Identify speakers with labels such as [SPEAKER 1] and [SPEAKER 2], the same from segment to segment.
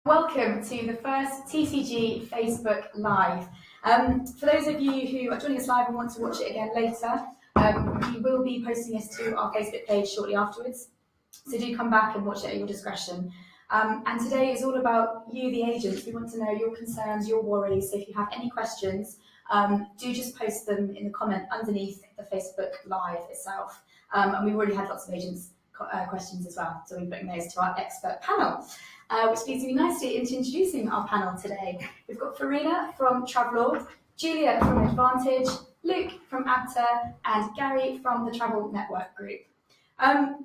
[SPEAKER 1] Welcome to the first TCG Facebook Live. For those of you who are joining us live and want to watch it again later, we will be posting this to our Facebook page shortly afterwards. So do come back and watch it at your discretion. And today is all about you, the agents. We want to know your concerns, your worries. So if you have any questions, do just post them in the comment underneath the Facebook Live itself. And we've already had lots of agents questions as well, so we're putting those to our expert panel. Which leads me nicely into introducing our panel today. We've got Farina from Travelord, Julia from Advantage, Luke from ABTA, and Gary from the Travel Network Group.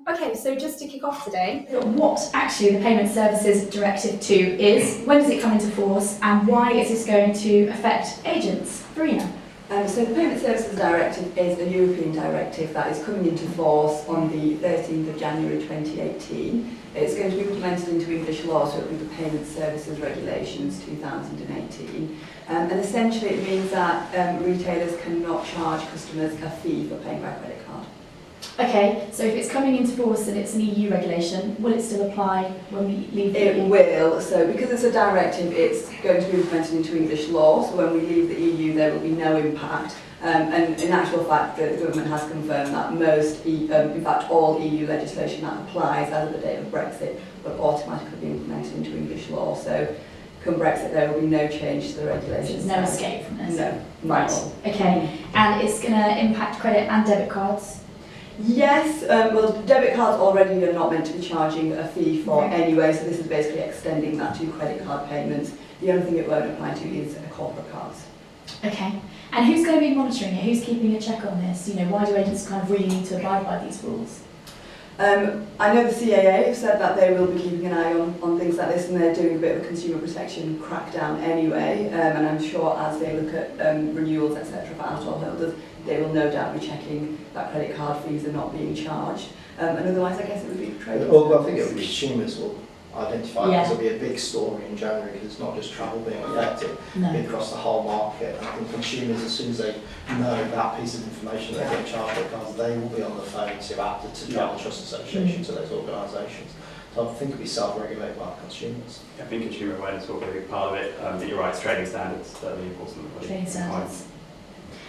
[SPEAKER 1] Okay, so just to kick off today, what actually the Payment Services Directive 2 is, when does it come into force, and why is this going to affect agents? Farina.
[SPEAKER 2] So the Payment Services Directive is a European directive that is coming into force on the 13th of January 2018. It's going to be implemented into English law, so it will be the Payment Services Regulations 2018. And essentially it means that retailers cannot charge customers a fee for paying by credit card.
[SPEAKER 1] Okay, so if it's coming into force and it's an EU regulation, will it still apply when we leave the EU?
[SPEAKER 2] It will. So because it's a directive, it's going to be implemented into English law. So when we leave the EU, there will be no impact. And in actual fact, the government has confirmed that in fact, all EU legislation that applies as of the date of Brexit will automatically be implemented into English law. So come Brexit, there will be no change to the regulations.
[SPEAKER 1] There's no escape from this?
[SPEAKER 2] No.
[SPEAKER 1] Right. Okay. And it's going to impact credit and debit cards?
[SPEAKER 2] Yes, well, debit cards already are not meant to be charging a fee for anyway, so this is basically extending that to credit card payments. The only thing it won't apply to is corporate cards.
[SPEAKER 1] Okay, and who's going to be monitoring it? Who's keeping a check on this? You know, why do agents kind of really need to abide by these rules?
[SPEAKER 2] I know the CAA have said that they will be keeping an eye on things like this, and they're doing a bit of a consumer protection crackdown anyway, and I'm sure as they look at renewals, etc. for alcohol holders, they will no doubt be checking that credit card fees are not being charged. And otherwise, I guess it would be trade.
[SPEAKER 3] Well, I think it would be consumers will identify
[SPEAKER 1] Yeah.
[SPEAKER 3] because it'll be a big story in January because it's not just travel being affected,
[SPEAKER 1] No.
[SPEAKER 3] it'll be across the whole market. And I think consumers, as soon as they know that piece of information, they get charged their cards, they will be on the phone to ABTA, to Travel Trust Association, to those organisations. So I think it'll be self-regulated by consumers.
[SPEAKER 4] I think consumer awareness will be a big part of it, but you're right, it's trading standards that are the important.
[SPEAKER 1] Trading standards.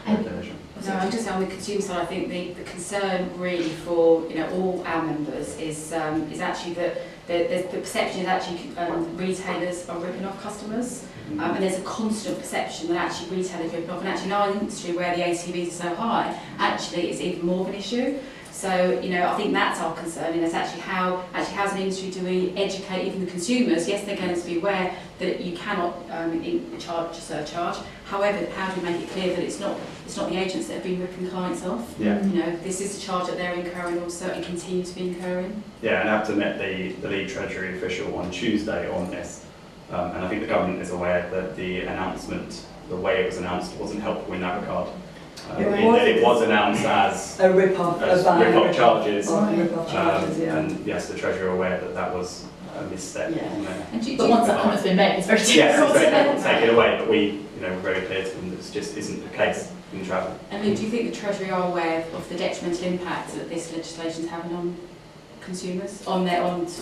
[SPEAKER 5] No, I'm just on the consumer side. I think the concern really for all our members is actually that the perception is actually retailers are ripping off customers, and there's a constant perception that actually retailers are ripping off. And actually, in our industry where the ATVs are so high, actually it's even more of an issue. So I think that's our concern, and it's actually how's an industry do we educate even the consumers? Yes, they're going to be aware that you cannot charge a surcharge. However, how do we make it clear that it's not the agents that have been ripping clients off?
[SPEAKER 4] Yeah.
[SPEAKER 5] This is a charge that they're incurring also and continue to be incurring.
[SPEAKER 4] Yeah, and ABTA met the lead Treasury official on Tuesday on this, and I think the government is aware that the announcement, the way it was announced, wasn't helpful in that regard. It was announced as
[SPEAKER 2] a rip-off
[SPEAKER 4] charges,
[SPEAKER 2] and
[SPEAKER 4] yes, the Treasury are aware that that was a misstep on there.
[SPEAKER 1] But once that comment's been made, it's very difficult.
[SPEAKER 4] Yes, it's very difficult to take it away, but we're very clear to them that this just isn't the case in travel.
[SPEAKER 5] And Luke, do you think the Treasury are aware of the detrimental impact that this legislation is having on consumers, on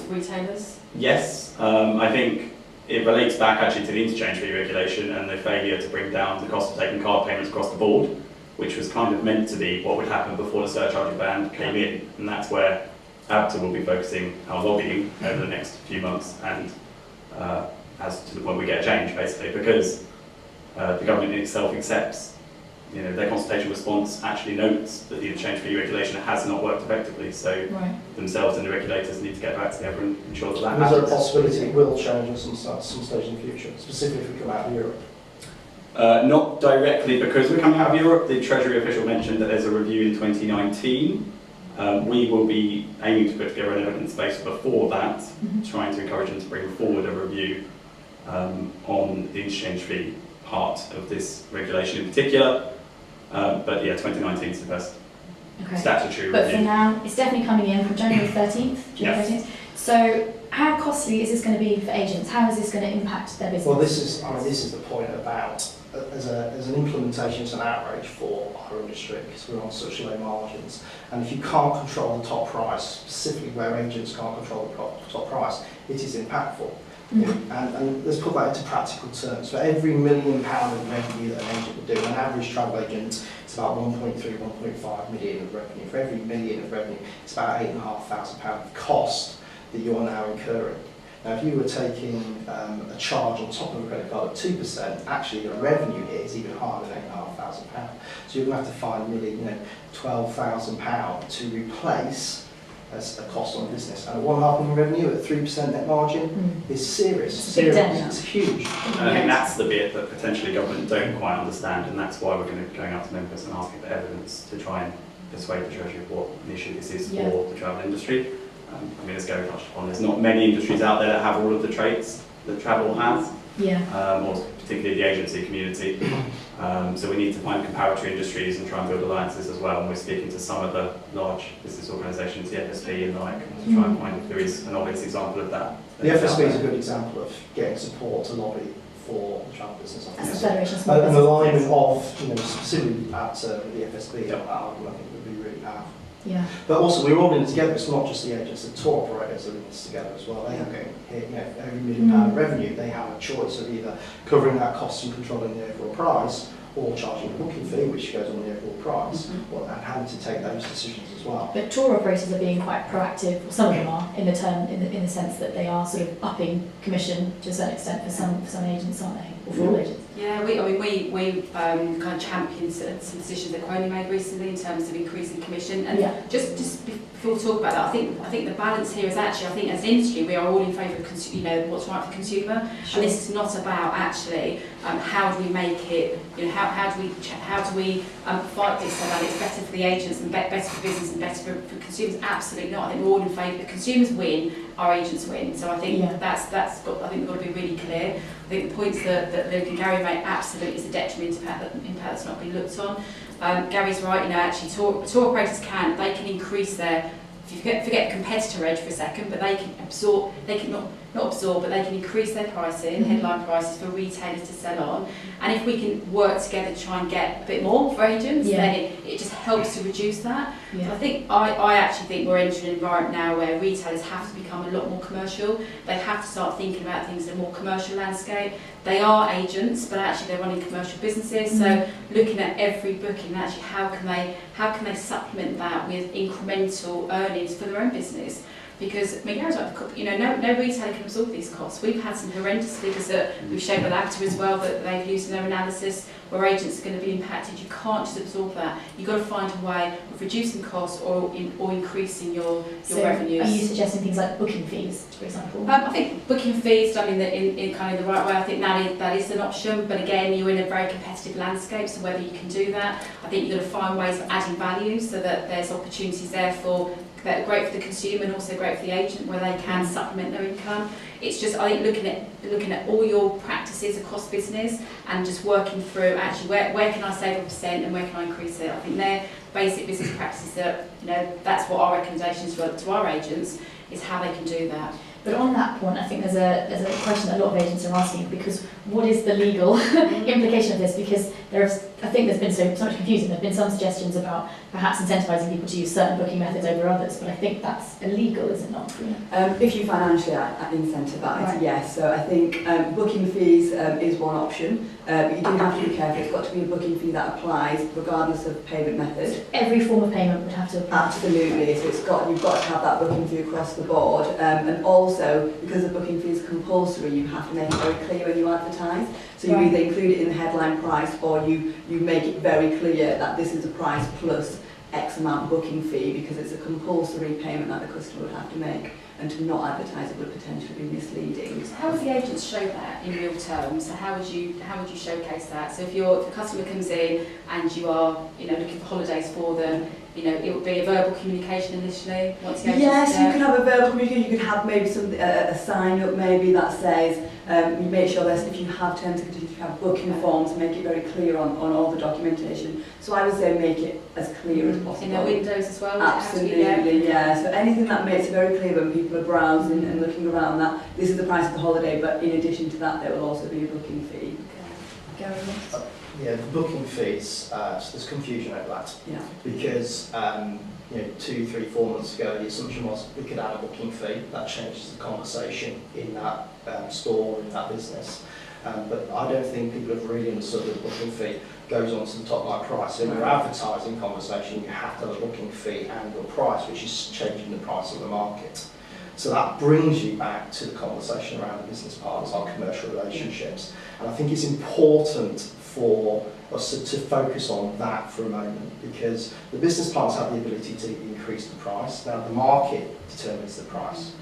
[SPEAKER 5] retailers?
[SPEAKER 4] Yes, I think it relates back actually to the interchange fee regulation and the failure to bring down the cost of taking card payments across the board, which was kind of meant to be what would happen before the surcharging ban came in, and that's where ABTA will be focusing our lobbying over the next few months and as to when we get a change, basically, because the government itself accepts, their consultation response actually notes that the interchange fee regulation has not worked effectively, so themselves and the regulators need to get back together and ensure that
[SPEAKER 3] Is
[SPEAKER 4] happens.
[SPEAKER 3] there a possibility it will change at some stage in the future, specifically if we come out of Europe?
[SPEAKER 4] Not directly because we're coming out of Europe. The Treasury official mentioned that there's a review in 2019. We will be aiming to put together an evidence base before that, trying to encourage them to bring forward a review on the interchange fee part of this regulation in particular. But yeah, 2019 is the first statutory review.
[SPEAKER 1] But for now, it's definitely coming in from January 13th.
[SPEAKER 4] Yes.
[SPEAKER 1] 13th. So how costly is this going to be for agents? How is this going to impact their business?
[SPEAKER 3] Well, this is the point about, as an implementation, it's an outrage for our industry because we're on such low margins. And if you can't control the top price, specifically where agents can't control the top price, it is impactful. And let's put that into practical terms. For every £1 million of revenue that an agent would do, an average travel agent, it's about 1.3, 1.5 million of revenue. For every million of revenue, it's about £8,500 of cost that you are now incurring. Now, if you were taking a charge on top of a credit card at 2%, actually the revenue here is even higher than £8,500. So you're going to have to find really, £12,000 to replace as a cost on business. And a 1.5 million revenue at 3% net margin is serious. It's huge.
[SPEAKER 4] And I think that's the bit that potentially government don't quite understand, and that's why we're going out to members and asking for evidence to try and persuade the Treasury of what an issue this is for the travel industry. As Gary touched upon, there's not many industries out there that have all of the traits that travel has, or particularly the agency community. So we need to find comparatory industries and try and build alliances as well. And we're speaking to some of the large business organisations, the FSP and the like, to try and find if there is an obvious example of that.
[SPEAKER 3] The FSP is a good example of getting support to lobby for the travel business.
[SPEAKER 1] That's the Federation of Small
[SPEAKER 3] An
[SPEAKER 1] Business.
[SPEAKER 3] alignment of, specifically at the FSP, I think would be really powerful.
[SPEAKER 1] Yeah.
[SPEAKER 3] But also, we're all in it together. It's not just the agents, the tour operators are in this together as well. They are getting hit, every £1 million of revenue. They have a choice of either covering that cost and controlling the overall price, or charging a booking fee, which goes on the overall price, and having to take those decisions as well.
[SPEAKER 1] But tour operators are being quite proactive, or some of them are, in the sense that they are sort of upping commission to a certain extent for some agents, aren't they? Or for all agents.
[SPEAKER 5] Yeah, we kind of championed some decisions that Crony made recently in terms of increasing commission. And just before we talk about that, I think the balance here is actually, I think as an industry we are all in favour of what's right for the consumer. Sure. And this is not about actually how do we make it, how do we fight this so that it's better for the agents and better for business and better for consumers. Absolutely not. I think we're all in favour. The consumers win, our agents win. So I think we've got to be really clear. I think the points that Luke and Gary made absolutely is a detriment impact that's not been looked on. Gary's right, actually tour operators they can increase their, if you forget competitor edge for a second, but they can absorb, but they can increase their pricing, headline prices for retailers to sell on. And if we can work together to try and get a bit more for agents, then it just helps to reduce that. Yeah. I actually think we're entering an environment now where retailers have to become a lot more commercial. They have to start thinking about things in a more commercial landscape. They are agents, but actually they're running commercial businesses. So looking at every booking, actually how can they supplement that with incremental earnings for their own business? Because Gary's right, no retailer can absorb these costs. We've had some horrendous figures that we've shown with ABTA as well that they've used in their analysis where agents are going to be impacted. You can't just absorb that. You've got to find a way of reducing costs or increasing your revenues.
[SPEAKER 1] Are you suggesting things like booking fees, for example?
[SPEAKER 5] I think booking fees done in kind of the right way. I think that is an option. But again, you're in a very competitive landscape, so whether you can do that, I think you've got to find ways of adding value so that there's opportunities there that are great for the consumer and also great for the agent where they can supplement their income. It's just, I think, looking at all your practices across business and just working through actually where can I save 1% and where can I increase it. I think they're basic business practices that, that's what our recommendations to our agents is how they can do that.
[SPEAKER 1] But on that point, I think there's a question that a lot of agents are asking, because what is the legal implication of this? Because I think there's been so much confusion. There have been some suggestions about perhaps incentivising people to use certain booking methods over others, but I think that's illegal, is it not?
[SPEAKER 2] If you financially incentivise, yes. So I think booking fees is one option, but you do have to be careful. It's got to be a booking fee that applies regardless of payment method.
[SPEAKER 1] So every form of payment would have to apply?
[SPEAKER 2] Absolutely. So you've got to have that booking fee across the board, and also because the booking fee is compulsory, you have to make it very clear when you advertise. So you either include it in the headline price, or you make it very clear that this is a price plus X amount booking fee, because it's a compulsory payment that the customer would have to make, and to not advertise it would potentially be misleading.
[SPEAKER 5] So how would the agents show that in real terms? So how would you showcase that? So if the customer comes in and you are looking for holidays for them, it would be a verbal communication initially.
[SPEAKER 2] Yes, you can have a verbal communication. You could have maybe a sign up maybe that says you make sure that if you have terms and conditions, you have booking forms, make it very clear on all the documentation. So I would say make it as clear as possible.
[SPEAKER 5] In their windows as well?
[SPEAKER 2] Absolutely, yeah. So anything that makes it very clear when people are browsing and looking around that this is the price of the holiday, but in addition to that there will also be a booking fee.
[SPEAKER 5] Okay.
[SPEAKER 3] Yeah, the booking fees, so there's confusion over that.
[SPEAKER 2] Yeah.
[SPEAKER 3] Because 2, 3, 4 months ago the assumption was we could add a booking fee. That changes the conversation in that store in that business. But I don't think people have really understood that the booking fee goes on to the top line price. So in your advertising conversation, you have to have a booking fee and your price, which is changing the price of the market. So that brings you back to the conversation around the business partners, our commercial relationships. And I think it's important for us to focus on that for a moment, because the business partners have the ability to increase the price. Now the market determines the price.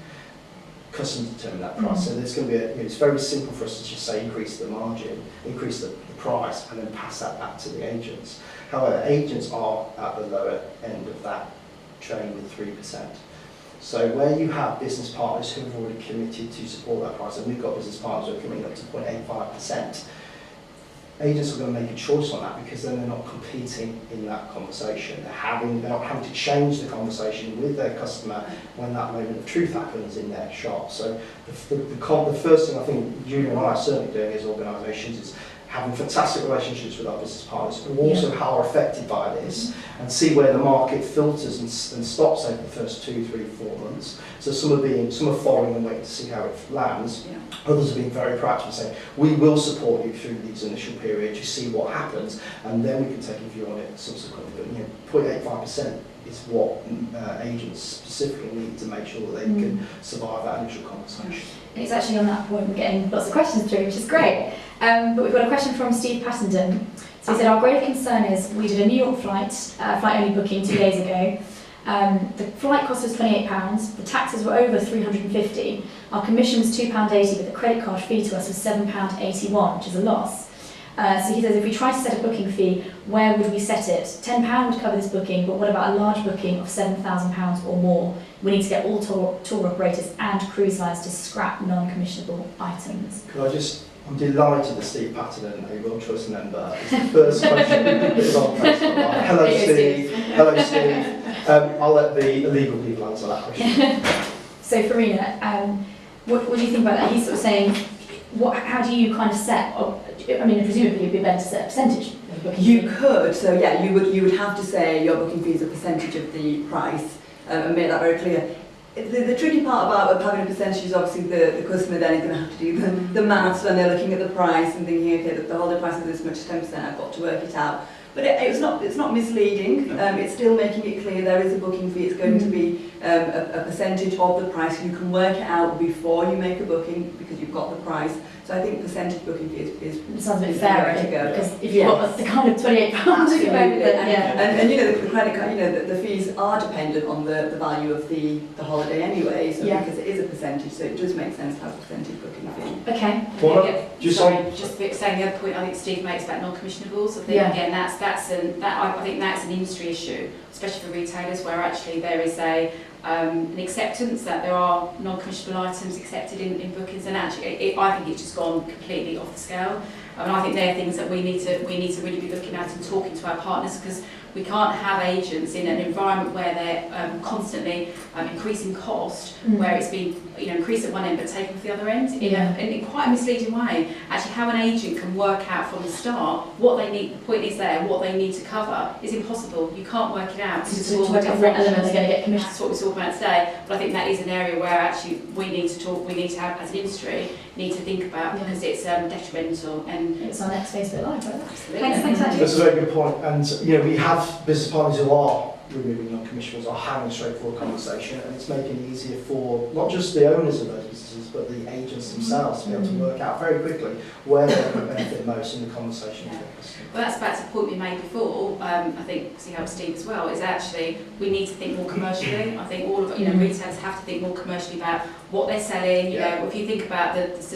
[SPEAKER 3] Customers determine that price. So there's going to be it's very simple for us to just say increase the margin, increase the price, and then pass that back to the agents. However, agents are at the lower end of that chain with 3%. So where you have business partners who have already committed to support that price, and we've got business partners who are coming up to 0.85%, agents are going to make a choice on that, because then they're not competing in that conversation. They're not having to change the conversation with their customer when that moment of truth happens in their shop. So the first thing I think you and I are certainly doing as organisations is having fantastic relationships with our business partners who also are affected by this, and see where the market filters and stops over the first 2, 3, 4 months. So some are following and waiting to see how it lands. Yeah. Others are being very proactive, saying we will support you through these initial periods, you see what happens, and then we can take a view on it subsequently. But 0.85% is what agents specifically need to make sure that they can survive that initial conversation.
[SPEAKER 1] And it's actually on that point we're getting lots of questions through, which is great. But we've got a question from Steve Passenden. So he said, our grave concern is we did a New York flight only booking 2 days ago. The flight cost us £28, the taxes were over £350, our commission was £2.80, but the credit card fee to us was £7.81, which is a loss. So he says, if we try to set a booking fee, where would we set it? £10 would cover this booking, but what about a large booking of £7,000 or more? We need to get all tour operators and cruise lines to scrap non-commissionable items.
[SPEAKER 3] I'm delighted that Steve Patterson, a World Trust member, is the first question is on Facebook. Hello, Steve. Hello, Steve. I'll let the legal people answer that question.
[SPEAKER 1] So, Farina, what do you think about that? He's sort of saying, how do you kind of set? I mean, presumably it'd be better to set a percentage of the booking
[SPEAKER 2] You
[SPEAKER 1] fee.
[SPEAKER 2] could. So yeah, you would have to say your booking fee is a percentage of the price, and make that very clear. The tricky part about having a percentage is obviously the customer then is going to have to do the maths when they're looking at the price and thinking, okay, the holiday price is this much, 10%, I've got to work it out. But it's not misleading. It's still making it clear there is a booking fee. It's going to be a percentage of the price. You can work it out before you make a booking because you've got the price. So I think percentage booking fee is
[SPEAKER 1] it sounds a bit fairer, because if you've got the kind of £28 to go with it,
[SPEAKER 2] and you know the credit card, you know the fees are dependent on the value of the holiday anyway. So because it is a percentage, so it does make sense to have a percentage booking fee.
[SPEAKER 1] Okay.
[SPEAKER 5] Just saying the other point I think Steve makes about non-commissionables. I think again I think that's an industry issue, especially for retailers, where actually there is an acceptance that there are non-commissionable items accepted in bookings, and actually I think it's just gone completely off the scale. And I think they're things that we need to really be looking at and talking to our partners, because we can't have agents in an environment where they're constantly increasing cost, where it's been increased at one end but taken off the other end in quite a misleading way. Actually, how an agent can work out from the start what they need, the point is there, what they need to cover is impossible. You can't work it out.
[SPEAKER 1] To work out what elements are going to get commissioned.
[SPEAKER 5] That's what we're talking about today. But I think that is an area where actually we need to have, as an industry, need to think about, because it's detrimental. And
[SPEAKER 1] it's our next Facebook Live, right?
[SPEAKER 5] Absolutely.
[SPEAKER 1] Thanks, Angie.
[SPEAKER 3] That's a very good point. And we have business partners who are removing non-commissionables, are having a straightforward conversation, and it's making it easier for not just the owners of those businesses but the agents themselves to be able to work out very quickly where they're going to benefit most in the conversation with their customer.
[SPEAKER 5] Well, that's back to the point we made before. I think to help Steve as well, is actually we need to think more commercially. I think all of retailers have to think more commercially about what they're selling. If you think about whether it's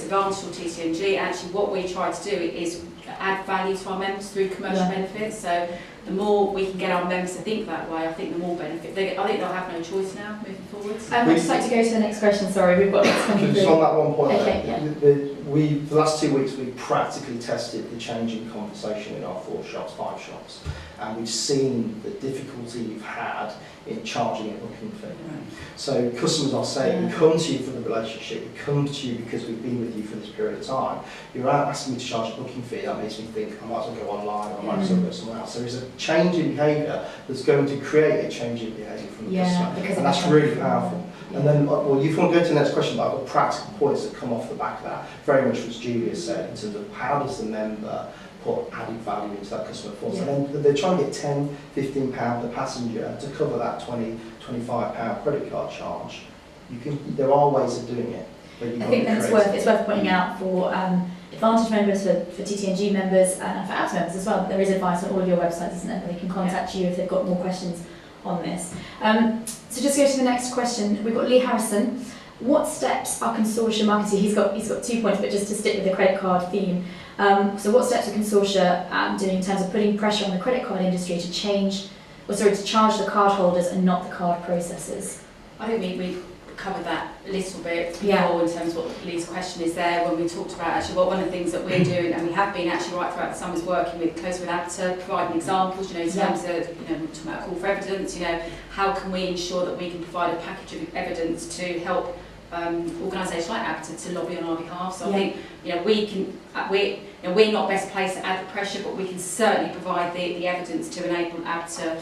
[SPEAKER 5] Advantage or TCNG, actually what we try to do is add value to our members through commercial benefits. So the more we can get our members to think that way, I think the more benefit. I think they'll have no choice now moving forward.
[SPEAKER 1] I'd just like to go to the next question. Sorry, we've got lots coming through.
[SPEAKER 3] Just on that one point,
[SPEAKER 1] Okay,
[SPEAKER 3] for the last 2 weeks we've practically tested the changing conversation in our 5 shops, and we've seen the difficulty we've had in charging a booking fee. So customers are saying, we come to you for the relationship, we come to you because we've been with you for this period of time. You're asking me to charge a booking fee, that makes me think I might as well go online, or I might as well go somewhere else. So there's a change in behaviour that's going to create a change in behaviour from the customer, and that's really powerful. And then, well, if you want to go to the next question, but I've got practical points that come off the back of that, very much what Julia said, in terms of how does the member put added value into that customer force. And then they're trying to get £10, £15 per passenger to cover that £20, £25 credit card charge. There are ways of doing it. But
[SPEAKER 1] I think then it's worth pointing out for Advantage members, for TTNG members, and for apps members as well. There is advice on all of your websites, isn't there? They can contact you if they've got more questions on this. So just go to the next question. We've got Lee Harrison. What steps are consortia marketing? He's got 2 points, but just to stick with the credit card theme. So what steps are consortia doing in terms of putting pressure on the credit card industry to charge the card holders and not the card processors?
[SPEAKER 5] I think we covered that a little bit before in terms of what Lee's question is there when we talked about actually what one of the things that we're doing, and we have been actually right throughout the summer, is working with closely with ABTA, providing examples, in terms of, we're talking about a call for evidence, how can we ensure that we can provide a package of evidence to help organisations like ABTA to lobby on our behalf. So I think we're not best placed to add the pressure, but we can certainly provide the evidence to enable ABTA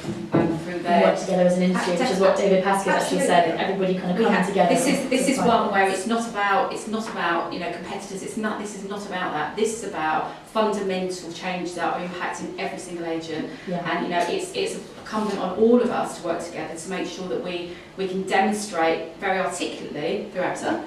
[SPEAKER 5] through their
[SPEAKER 1] work together as an industry, which is what David Pascoe actually said. Everybody kind of coming together.
[SPEAKER 5] This is one where it's not about competitors. This is not about that. This is about fundamental change that are impacting every single agent, and it's incumbent on all of us to work together to make sure that we can demonstrate very articulately through ABTA,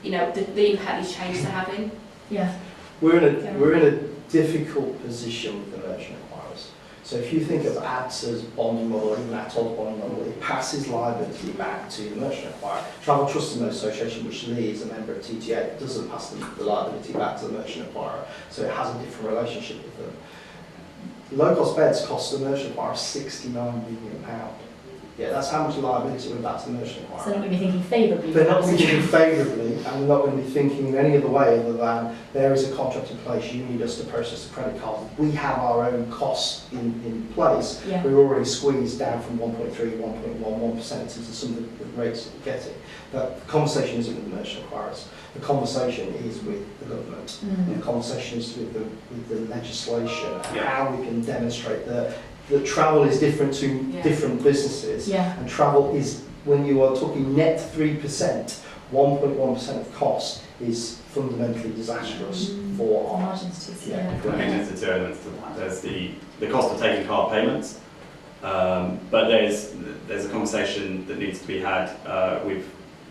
[SPEAKER 5] the impact these changes are having.
[SPEAKER 1] Yeah.
[SPEAKER 3] We're in a difficult position with the merchant acquirers. So if you think of ABTA's bonding model, or even ATOL's bonding model, it passes liability back to the merchant acquirer. Travel Trust and Association, which Lee is a member of TTA, doesn't pass the liability back to the merchant acquirer, so it has a different relationship with them. Low-cost beds cost the merchant acquirer £69 million. Yeah, that's how much liability we're back to the merchant acquirer.
[SPEAKER 1] So they're not going to be thinking favourably.
[SPEAKER 3] They're not thinking favourably, and they're not going to be thinking in any other way other than there is a contract in place, you need us to process the credit card. We have our own costs in place.
[SPEAKER 1] Yeah.
[SPEAKER 3] We're already squeezed down from 1.3, 1.1, 1% into some of the rates that we're getting. But the conversation isn't with the merchant acquirers. The conversation is with the government. The conversation is with the legislation, and how we can demonstrate that travel is different to different businesses, and travel is, when you are talking net 3%, 1.1% of cost is fundamentally disastrous for our
[SPEAKER 1] margins.
[SPEAKER 4] I think there's the two elements to that. There's the cost of taking card payments, but there's a conversation that needs to be had with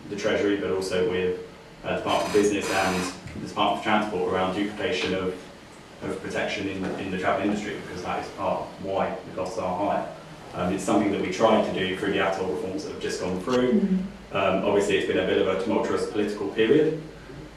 [SPEAKER 4] the Treasury, but also with the Department of Business and the Department of Transport around duplication of protection in the travel industry, because that is part of why the costs are higher. It's something that we tried to do through the ATOL reforms that have just gone through. Obviously it's been a bit of a tumultuous political period,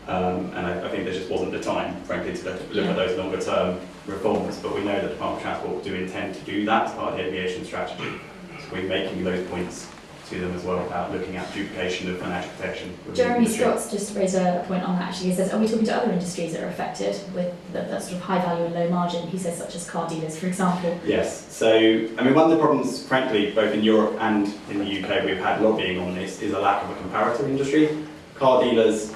[SPEAKER 4] and I think there just wasn't the time, frankly, to look at those longer term reforms, but we know that the Department of Transport do intend to do that as part of the aviation strategy. So we're making those points to them as well about looking at duplication of financial protection.
[SPEAKER 1] Jeremy Scott's just raised a point on that actually. He says, are we talking to other industries that are affected with that sort of high value and low margin? He says, such as car dealers, for example. Yes,
[SPEAKER 4] so I mean, one of the problems, frankly, both in Europe and in the UK, we've had lobbying on this, is a lack of a comparator industry. Car dealers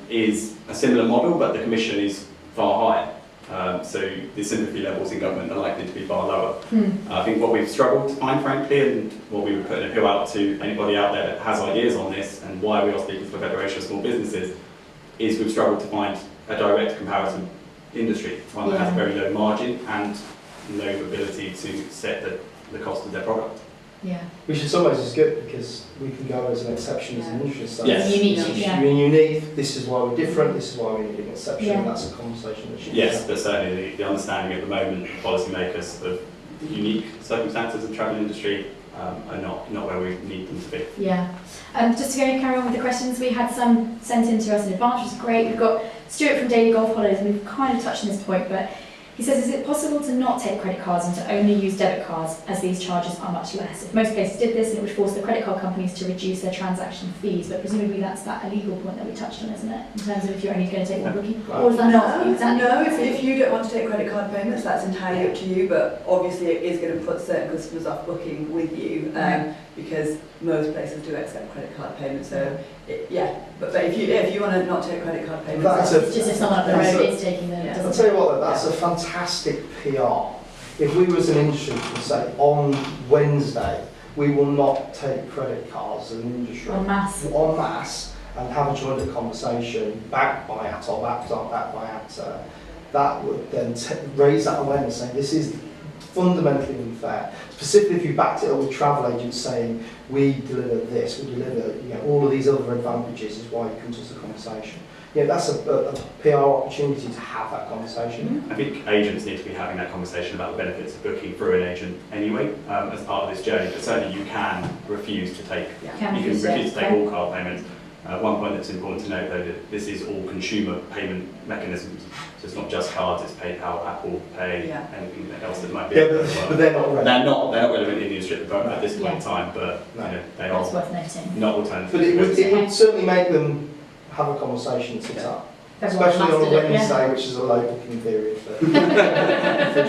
[SPEAKER 4] is a similar model, but the commission is far higher. So the sympathy levels in government are likely to be far lower. I think what we've struggled to find, frankly, and what we would put an appeal out to anybody out there that has ideas on this, and why we are speaking to the Federation of Small Businesses, is we've struggled to find a direct comparison industry, one that has a very low margin and no ability to set the cost of their product.
[SPEAKER 1] Yeah.
[SPEAKER 3] Which in some ways is good, because we can go as an exception as an industry. So
[SPEAKER 4] yes.
[SPEAKER 3] We're unique, this is why we're different, this is why we need an exception, and that's a conversation that should
[SPEAKER 4] be but certainly the understanding at the moment, policymakers, of the unique circumstances of the travel industry are not where we need them to be.
[SPEAKER 1] Yeah. Just to carry on with the questions, we had some sent in to us in advance, which is great. We've got Stuart from Daily Golf Holidays, and we've kind of touched on this point, but he says, is it possible to not take credit cards and to only use debit cards, as these charges are much less? If most places did this, it would force the credit card companies to reduce their transaction fees, but presumably that's that illegal point that we touched on, isn't it? In terms of if you're only going to take one booking, or is that not exactly?
[SPEAKER 2] No, if you don't want to take credit card payments, that's entirely up to you, but obviously it is going to put certain customers off booking with you, because most places do accept credit card payments, so but if you want to not take credit card payments,
[SPEAKER 1] it's just if someone up the road is taking them.
[SPEAKER 3] I'll tell you what, that's a fantastic PR. If we was an industry to say on Wednesday we will not take credit cards as an industry
[SPEAKER 1] En masse.
[SPEAKER 3] en masse and have a joint conversation backed by ATOL, backed by ACTA. That would then raise that awareness, saying this is fundamentally unfair. Specifically, if you backed it up with travel agents saying we deliver this, we deliver all of these other advantages, is why you come to us a conversation. Yeah, that's a PR opportunity to have that conversation.
[SPEAKER 4] I think agents need to be having that conversation about the benefits of booking through an agent anyway, as part of this journey. But certainly you can refuse to take refuse to take all card payments. One point that's important to note, though, that this is all consumer payment mechanisms. So it's not just cards; it's PayPal, Apple Pay, anything else that might be.
[SPEAKER 3] Yeah, but they're not relevant.
[SPEAKER 4] They're not relevant in the industry at this point in time. But they are
[SPEAKER 1] That's worth noting.
[SPEAKER 4] not alternatives.
[SPEAKER 3] But it would certainly make them have a conversation to that. Especially on a Wednesday, which is a low booking period for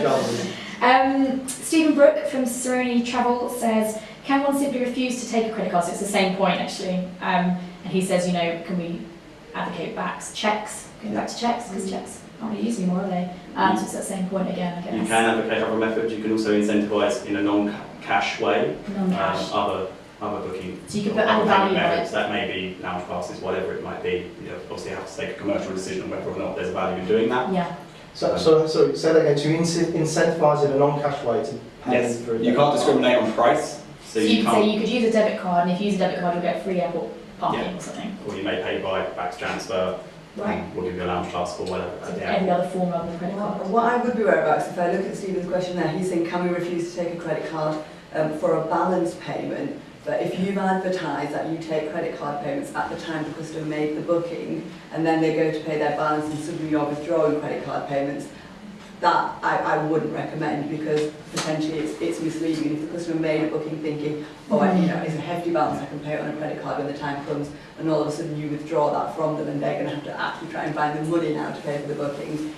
[SPEAKER 3] travelers.
[SPEAKER 1] Stephen Brooke from Cicerone Travel says, can one simply refuse to take a credit card? So it's the same point actually. And he says, can we advocate checks? Going back to checks, because checks aren't really used anymore, are they? So it's that same point again, I guess.
[SPEAKER 4] You can advocate other methods. You can also incentivise in a non-cash way other booking.
[SPEAKER 1] So you could put added value on it.
[SPEAKER 4] That may be lounge passes, whatever it might be. You obviously have to take a commercial decision on whether or not there's a value in doing that.
[SPEAKER 1] Yeah.
[SPEAKER 3] So say that again, to incentivise in a non-cash way to pay for it.
[SPEAKER 4] You can't discriminate on price. So
[SPEAKER 1] you could say you could use a debit card, and if you use a debit card, you'll get free airport parking or something.
[SPEAKER 4] Or you may pay by back transfer.
[SPEAKER 1] Right.
[SPEAKER 4] We'll give you a lounge pass or whatever.
[SPEAKER 1] So every other form of the credit card.
[SPEAKER 2] What I would be aware about is if I look at Stephen's question there, he's saying, can we refuse to take a credit card for a balance payment? But if you've advertised that you take credit card payments at the time the customer made the booking, and then they go to pay their balance and suddenly you're withdrawing credit card payments, that I wouldn't recommend, because potentially it's misleading. If the customer made a booking thinking, it's a hefty balance, I can pay it on a credit card when the time comes, and all of a sudden you withdraw that from them, and they're going to have to actually try and find the money now to pay for the booking.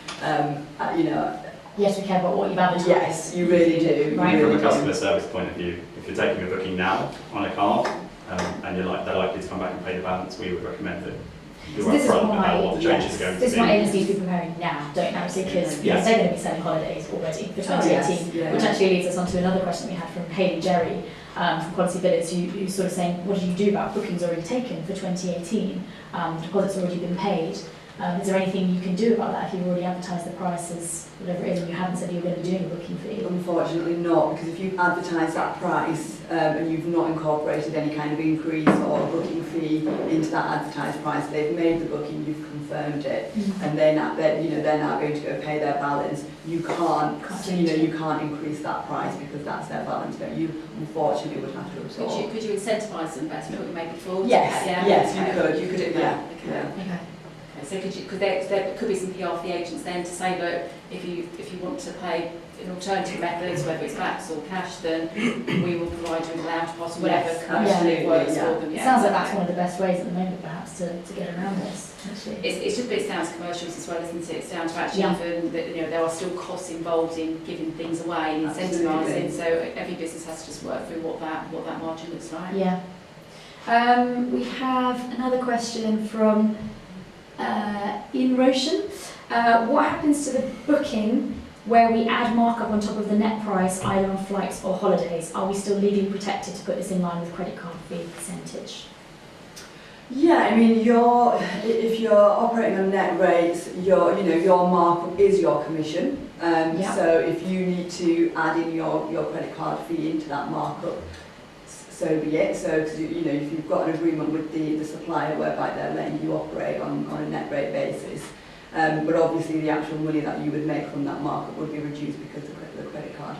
[SPEAKER 1] Yes, we care about what you've advertised.
[SPEAKER 2] Yes, you really do.
[SPEAKER 1] Right.
[SPEAKER 4] From a customer service point of view, if you're taking a booking now on a card and they're likely to come back and pay the balance, we would recommend that you're upfront about what the change is going to be.
[SPEAKER 1] This is why agents need to be preparing now, don't they? Because they're going to be selling holidays already for 2018, which actually leads us on to another question we had from Hayley Jerry from Quality Billers, who's sort of saying, what did you do about bookings already taken for 2018? Deposits already been paid. Is there anything you can do about that if you've already advertised the prices, whatever it is, and you haven't said you're going to be doing a booking fee?
[SPEAKER 2] Unfortunately not, because if you've advertised that price and you've not incorporated any kind of increase or booking fee into that advertised price, they've made the booking, you've confirmed it, and they're now going to go pay their balance. You can't increase that price because that's their balance. But you unfortunately would have to absorb.
[SPEAKER 5] Could you incentivise them better than what you made before?
[SPEAKER 2] Yes, you could do that.
[SPEAKER 5] Okay. So because there could be some PR for the agents then to say, look, if you want to pay in alternative methods, whether it's backs or cash, then we will provide you with a lounge pass or whatever commercially works for them.
[SPEAKER 1] It sounds like that's one of the best ways at the moment, perhaps, to get around this. Actually,
[SPEAKER 5] it's just it's down to commercials as well, isn't it? It's down to actually even that there are still costs involved in giving things away and incentivising. So every business has to just work through what that margin looks like.
[SPEAKER 1] Yeah. We have another question from in Roshan. What happens to the booking where we add markup on top of the net price, either on flights or holidays? Are we still legally protected to put this in line with credit card fee percentage?
[SPEAKER 2] Yeah, I mean, if you're operating on net rates, your markup is your commission. So if you need to add in your credit card fee into that markup, so be it. So if you've got an agreement with the supplier whereby they're letting you operate on a net rate basis, but obviously the actual money that you would make from that markup would be reduced because the credit card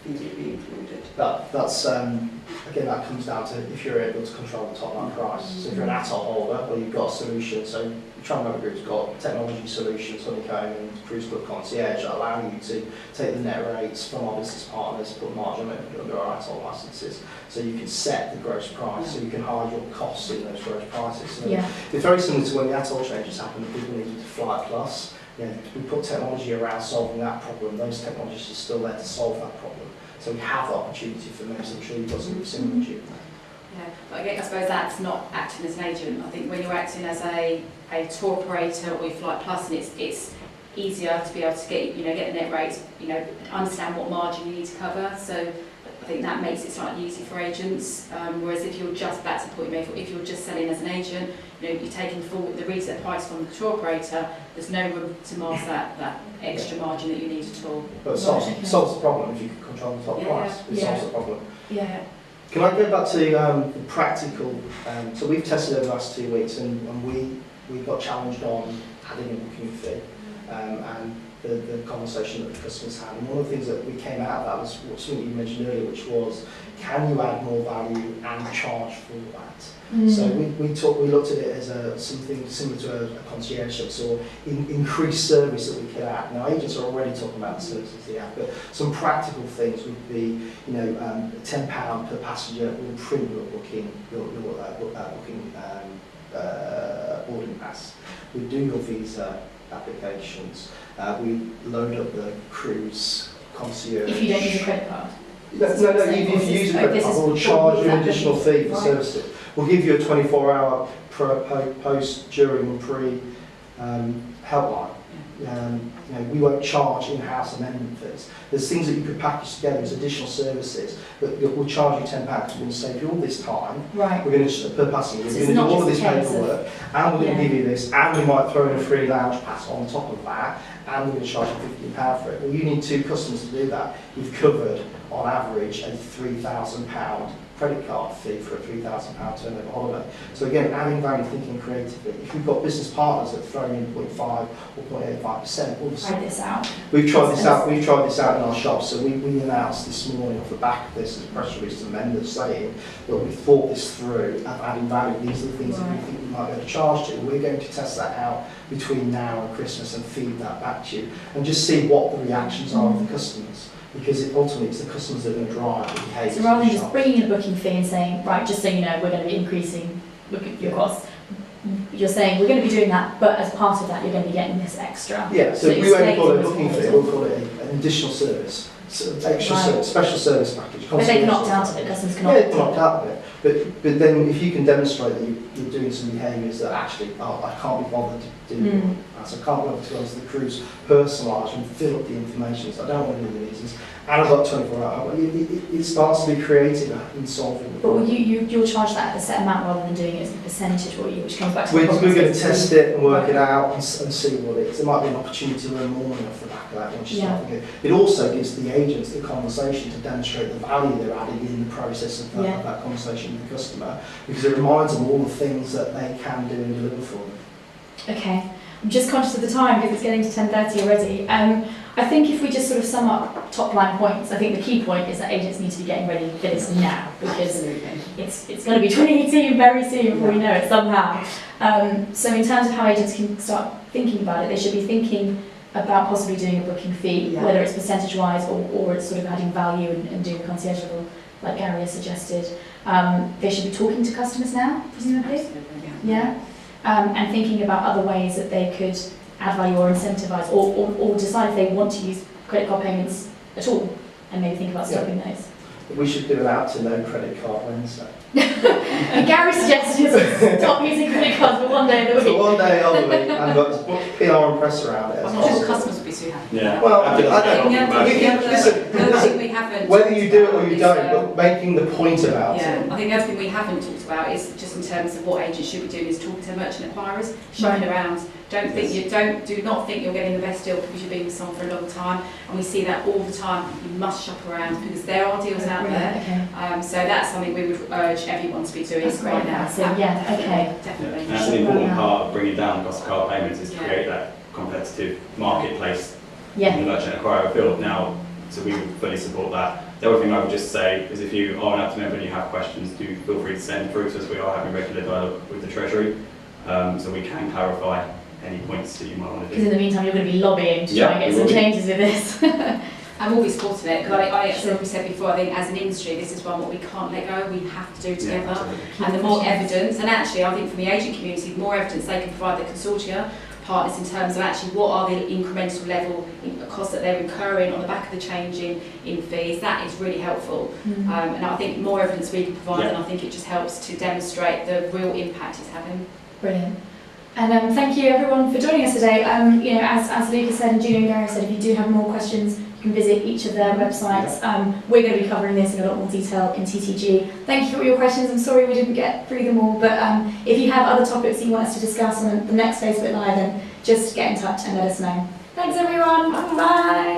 [SPEAKER 2] fee would be included.
[SPEAKER 3] That's again, that comes down to if you're able to control the top line price. So if you're an ATOL holder, well, you've got a solution. So Travel Member Group's got technology solutions, Honeycomb and Cruise Club Concierge, that allow you to take the net rates from our business partners, put margin under our ATOL licences, so you can set the gross price, so you can hide your costs in those gross prices. So it's very similar to when the ATOL changes happened, people needed to fly plus. We put technology around solving that problem. Those technologies are still there to solve that problem. So we have the opportunity for members. I'm sure you've got something similar to you.
[SPEAKER 5] Yeah, but I suppose that's not acting as an agent. I think when you're acting as a tour operator or Flight Plus, and it's easier to be able to get the net rates, understand what margin you need to cover. So I think that makes it slightly easy for agents. Whereas if you're just, that's the point you made, if you're just selling as an agent, you know, you're taking full the reset price from the tour operator. There's no room to mask that extra margin that you need at all.
[SPEAKER 3] But it solves the problem if you can control the top price. It solves the problem.
[SPEAKER 5] Yeah.
[SPEAKER 3] Can I go back to the practical? So we've tested over the last 2 weeks, and we got challenged on adding a booking fee, and the conversation that the customers had. And one of the things that we came out of that was something you mentioned earlier, which was, can you add more value and charge for that? So we looked at it as something similar to a concierge service or increased service that we could add. Now agents are already talking about the services they have, but some practical things would be, you know, £10 per passenger will print your booking, boarding pass. We do your visa applications. We load up the cruise concierge.
[SPEAKER 5] If you don't use a credit card.
[SPEAKER 3] No, if you use a credit card, we'll charge you an additional fee for services. We'll give you a 24-hour post, during, and pre helpline. You know, we won't charge in-house amendment fees. There's things that you could package together as additional services, but we'll charge you £10 because we're going to save you all this time.
[SPEAKER 5] Right.
[SPEAKER 3] We're going to, per passenger, we're going to do all of this paperwork, and we're going to give you this, and we might throw in a free lounge pass on top of that, and we're going to charge you £15 for it. Well, you need 2 customers to do that. You've covered, on average, a £3,000 credit card fee for a £3,000 turnover holiday. So again, adding value, thinking creatively. If we've got business partners that throw in 0.5 or 0.85%, all
[SPEAKER 1] Try this out.
[SPEAKER 3] We've tried this out in our shop, so we announced this morning off the back of this as a press release to members saying that we thought this through of adding value. These are the things that we think we might be able to charge to. We're going to test that out between now and Christmas and feed that back to you and just see what the reactions are of the customers. Because ultimately it's the customers that are going to drive the behaviour.
[SPEAKER 1] So rather than just bringing in a booking fee and saying, right, just so you know, we're going to be increasing your costs, you're saying we're going to be doing that, but as part of that you're going to be getting this extra.
[SPEAKER 3] Yeah, so we won't call it a booking fee, we'll call it an additional service, extra service, special service package.
[SPEAKER 1] But they can opt out of it, customers can opt
[SPEAKER 3] out. Yeah, they can opt out of it. But then if you can demonstrate that you're doing some behaviours that actually, I can't be bothered to do so I can't be able to go onto the cruise, personalise and fill up the information, so I don't want to do the reasons. And I've got 24 hours. It starts to be creative in solving the problem.
[SPEAKER 1] But you'll charge that at a set amount rather than doing it as a percentage, will you? Which comes back to
[SPEAKER 3] we're going to test it and work it out and see what it is. There might be an opportunity to learn more off the back of that once you start thinking. It also gives the agents the conversation to demonstrate the value they're adding in the process of that conversation with the customer, because it reminds them all the things that they can do and deliver for them.
[SPEAKER 1] Okay. I'm just conscious of the time because it's getting to 10:30 already. I think if we just sort of sum up top line points, I think the key point is that agents need to be getting ready for this now, because it's going to be 2018 very soon before we know it somehow. So in terms of how agents can start thinking about it, they should be thinking about possibly doing a booking fee, whether it's percentage wise or it's sort of adding value and doing concierge level, like Gary has suggested. They should be talking to customers now, presumably. Yeah. And thinking about other ways that they could add value or incentivise or decide if they want to use credit card payments at all and maybe think about stopping those.
[SPEAKER 3] We should do an out to no credit card Wednesday.
[SPEAKER 1] And Gary suggested stop using credit cards for one day of the week.
[SPEAKER 3] For one day of the week, and got as much PR and press around it as
[SPEAKER 5] I'm not sure
[SPEAKER 3] possible.
[SPEAKER 5] customers would be too happy.
[SPEAKER 4] Yeah.
[SPEAKER 3] Well, I don't know.
[SPEAKER 5] Listen, we haven't.
[SPEAKER 3] Whether you do it or you don't, but making the point about it.
[SPEAKER 5] I think the other thing we haven't talked about is just in terms of what agents should be doing is talking to merchant acquirers, showing around. Do not think you're getting the best deal because you've been with someone for a long time, and we see that all the time. You must shop around because there are deals out there.
[SPEAKER 1] Okay.
[SPEAKER 5] So that's something we would urge everyone to be doing right now.
[SPEAKER 1] So
[SPEAKER 5] Definitely.
[SPEAKER 4] And that's an important part of bringing down the cost of card payments is to create that competitive marketplace in the merchant acquirer field now. So we would fully support that. The other thing I would just say is if you are an active member and you have questions, do feel free to send through to us. We are having regular dialogue with the Treasury, so we can clarify any points that you might want to do.
[SPEAKER 1] Because in the meantime, you're going to be lobbying to try and get some changes with this.
[SPEAKER 5] And we'll be supporting it, because as we said before, I think as an industry, this is one what we can't let go, we have to do together. And the more evidence, and actually I think from the agent community, the more evidence they can provide the consortia partners in terms of actually what are the incremental level costs that they're incurring on the back of the change in fees, that is really helpful. And I think more evidence we can provide, and I think it just helps to demonstrate the real impact it's having.
[SPEAKER 1] Brilliant. And thank you everyone for joining us today. As Lucas said and Julia and Gary said, if you do have more questions, you can visit each of their websites. We're going to be covering this in a lot more detail in TTG. Thank you for all your questions. I'm sorry we didn't get through them all, but if you have other topics that you want us to discuss on the next Facebook Live, then just get in touch and let us know. Thanks everyone. Bye.